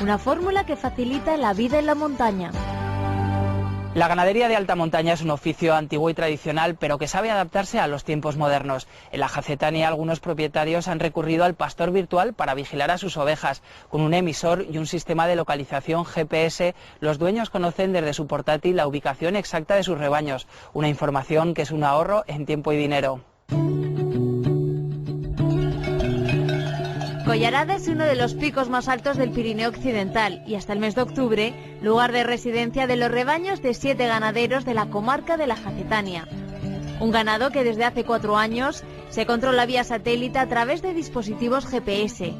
una fórmula que facilita la vida en la montaña. La ganadería de alta montaña es un oficio antiguo y tradicional, pero que sabe adaptarse a los tiempos modernos. En la Jacetania algunos propietarios han recurrido al pastor virtual para vigilar a sus ovejas. Con un emisor y un sistema de localización GPS, los dueños conocen desde su portátil la ubicación exacta de sus rebaños, una información que es un ahorro en tiempo y dinero. Collarada es uno de los picos más altos del Pirineo Occidental y hasta el mes de octubre, lugar de residencia de los rebaños de 7 ganaderos de la comarca de la Jacetania. Un ganado que desde hace 4 años se controla vía satélite a través de dispositivos GPS.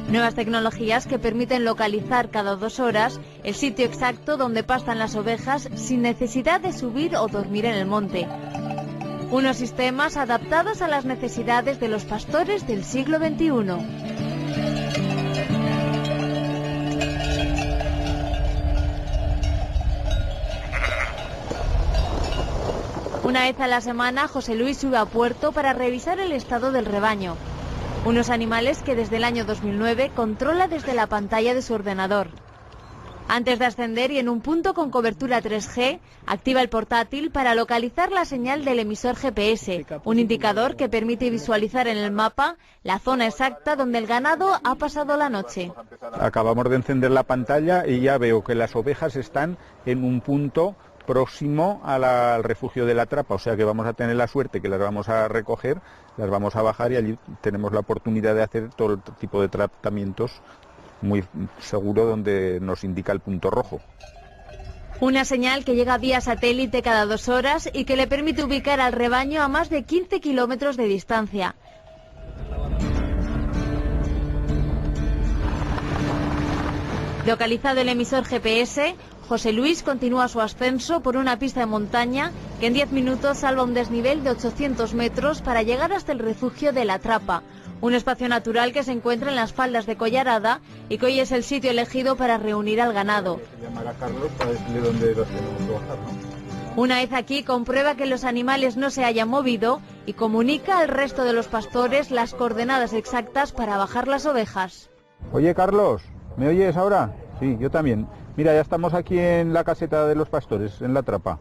Nuevas tecnologías que permiten localizar cada 2 horas el sitio exacto donde pastan las ovejas sin necesidad de subir o dormir en el monte. Unos sistemas adaptados a las necesidades de los pastores del siglo XXI. Una vez a la semana, José Luis sube a puerto para revisar el estado del rebaño. Unos animales que desde el año 2009 controla desde la pantalla de su ordenador. Antes de ascender y en un punto con cobertura 3G, activa el portátil para localizar la señal del emisor GPS, un indicador que permite visualizar en el mapa la zona exacta donde el ganado ha pasado la noche. Acabamos de encender la pantalla y ya veo que las ovejas están en un punto próximo al refugio de la Trapa, o sea que vamos a tener la suerte que las vamos a recoger, las vamos a bajar y allí tenemos la oportunidad de hacer todo tipo de tratamientos muy seguro donde nos indica el punto rojo. Una señal que llega vía satélite cada 2 horas y que le permite ubicar al rebaño a más de 15 kilómetros de distancia. Localizado el emisor GPS, José Luis continúa su ascenso por una pista de montaña que en 10 minutos salva un desnivel de 800 metros para llegar hasta el refugio de la Trapa, un espacio natural que se encuentra en las faldas de Collarada y que hoy es el sitio elegido para reunir al ganado. Una vez aquí comprueba que los animales no se hayan movido y comunica al resto de los pastores las coordenadas exactas para bajar las ovejas. Oye, Carlos, ¿me oyes ahora? Sí, yo también. Mira, ya estamos aquí en la caseta de los pastores, en la Trapa.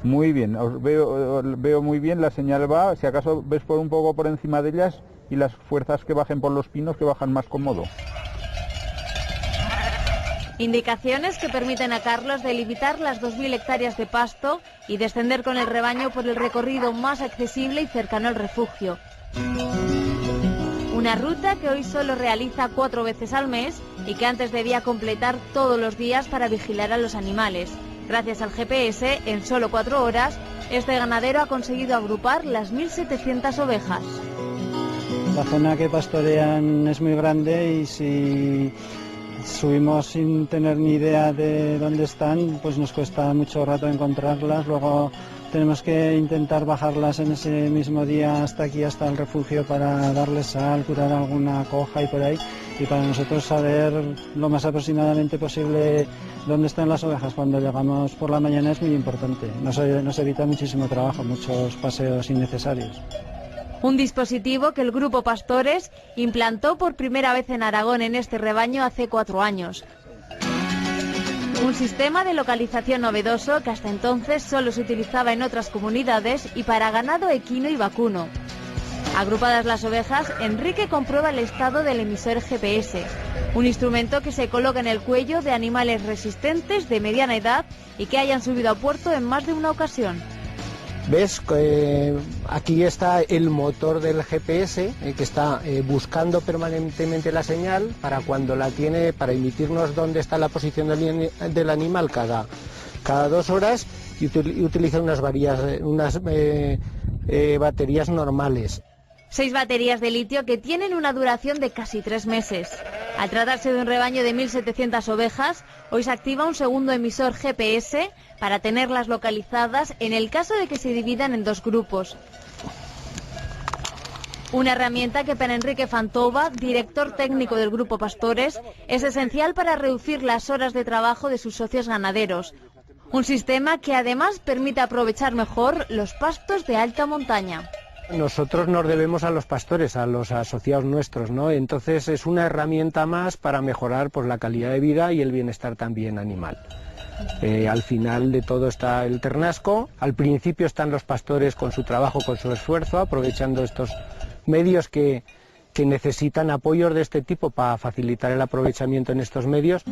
Muy bien, veo muy bien, la señal va, si acaso ves por un poco por encima de ellas y las fuerzas que bajen por los pinos, que bajan más cómodo. Indicaciones que permiten a Carlos delimitar las 2.000 hectáreas de pasto y descender con el rebaño por el recorrido más accesible y cercano al refugio. Una ruta que hoy solo realiza 4 veces al mes y que antes debía completar todos los días para vigilar a los animales. Gracias al GPS, en solo 4 horas, este ganadero ha conseguido agrupar las 1.700 ovejas. La zona que pastorean es muy grande y si subimos sin tener ni idea de dónde están, pues nos cuesta mucho rato encontrarlas. Luego tenemos que intentar bajarlas en ese mismo día hasta aquí, hasta el refugio, para darles sal, curar alguna coja y por ahí. Y para nosotros saber lo más aproximadamente posible dónde están las ovejas cuando llegamos por la mañana es muy importante. Nos evita muchísimo trabajo, muchos paseos innecesarios. Un dispositivo que el Grupo Pastores implantó por primera vez en Aragón en este rebaño hace 4 años. Un sistema de localización novedoso que hasta entonces solo se utilizaba en otras comunidades y para ganado equino y vacuno. Agrupadas las ovejas, Enrique comprueba el estado del emisor GPS, un instrumento que se coloca en el cuello de animales resistentes de mediana edad y que hayan subido a puerto en más de una ocasión. Ves que aquí está el motor del GPS que está buscando permanentemente la señal para cuando la tiene, para emitirnos dónde está la posición del animal cada 2 horas y utiliza unas baterías normales. 6 baterías de litio que tienen una duración de casi 3 meses. Al tratarse de un rebaño de 1.700 ovejas, hoy se activa un segundo emisor GPS para tenerlas localizadas en el caso de que se dividan en 2 grupos. Una herramienta que para Enrique Fantova, director técnico del Grupo Pastores, es esencial para reducir las horas de trabajo de sus socios ganaderos. Un sistema que además permite aprovechar mejor los pastos de alta montaña. Nosotros nos debemos a los pastores, a los asociados nuestros, ¿no? Entonces es una herramienta más para mejorar pues, la calidad de vida y el bienestar también animal. Al final de todo está el ternasco, al principio están los pastores con su trabajo, con su esfuerzo, aprovechando estos medios que necesitan apoyos de este tipo para facilitar el aprovechamiento en estos medios.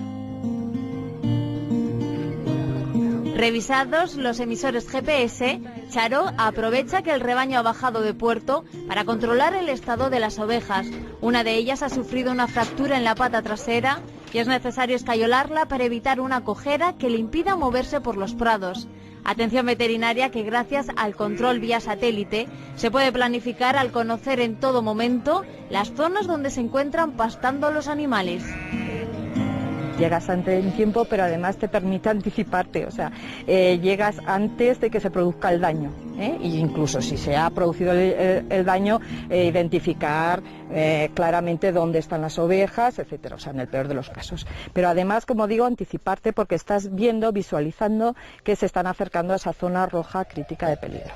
Revisados los emisores GPS, Charo aprovecha que el rebaño ha bajado de puerto para controlar el estado de las ovejas. Una de ellas ha sufrido una fractura en la pata trasera y es necesario escayolarla para evitar una cojera que le impida moverse por los prados. Atención veterinaria que gracias al control vía satélite se puede planificar al conocer en todo momento las zonas donde se encuentran pastando los animales. Llegas antes en tiempo, pero además te permite anticiparte, o sea, llegas antes de que se produzca el daño, e incluso si se ha producido el daño, identificar claramente dónde están las ovejas, etcétera, o sea, en el peor de los casos. Pero además, como digo, anticiparte porque estás viendo, visualizando que se están acercando a esa zona roja crítica de peligro.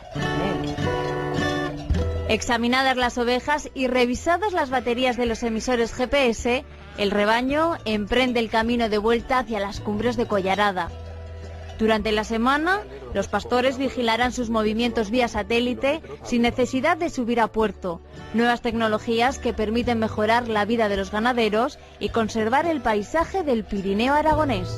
Examinadas las ovejas y revisadas las baterías de los emisores GPS, el rebaño emprende el camino de vuelta hacia las cumbres de Collarada. Durante la semana, los pastores vigilarán sus movimientos vía satélite sin necesidad de subir a puerto. Nuevas tecnologías que permiten mejorar la vida de los ganaderos y conservar el paisaje del Pirineo aragonés.